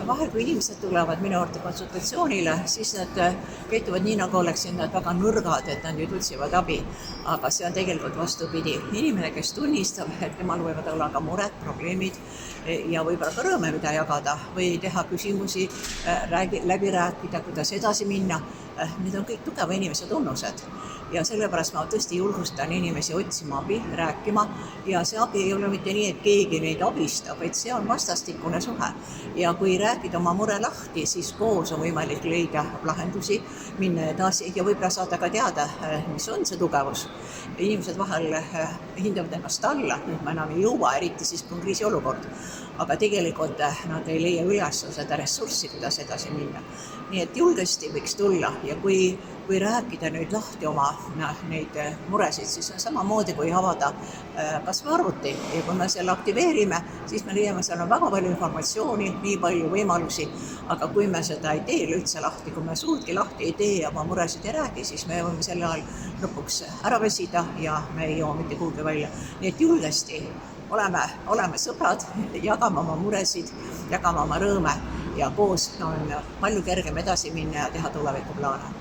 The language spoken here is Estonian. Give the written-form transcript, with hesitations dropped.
vahel, kui inimesed tulevad minu juurde konsultatsioonile, siis nad käituvad nii, nagu oleksid nad väga nõrgad, et nad nüüd otsivad abi. Aga see on tegelikult vastupidi. Inimene, kes tunnistab, et temal võivad olla ka mured, probleemid ja võib-olla ka rõõme, mida jagada või teha küsimusi, läbi rääkida, kuidas edasi minna. Need on kõik tugeva inimese tunnused ja sellepärast ma tõesti julgustan inimesi otsima abi, rääkima ja see abi ei ole mitte nii, et keegi neid abistab, vaid see on vastastikune suhe. Ja kui rääkida oma mure lahti, siis koos on võimalik leida lahendusi, minna edasi ja võib-olla saada ka teada, mis on see tugevus. Inimesed vahel hindavad ennast alla, nüüd ma enam ei jõua, eriti siis kui on kriisiolukord. Aga tegelikult nad ei leia üles seda ressurssi, kuidas edasi minna. Nii et julgesti võiks tulla ja kui rääkida nüüd lahti oma neid muresid, siis on samamoodi kui avada kas või arvuti. Ja kui me selle aktiveerime, siis me leiame, seal on väga palju informatsiooni, nii palju võimalusi, aga kui me seda ei tee üldse lahti, kui me suudki lahti ei tee ja oma muresid ei räägi, siis me võime selle ajal lõpuks ära väsida ja me ei jõua mitte kuhugi välja. Nii et julgesti oleme sõbrad, jagame oma muresid, jagame oma rõõme ja koos on palju kergem edasi minna ja teha tulevikuplaane.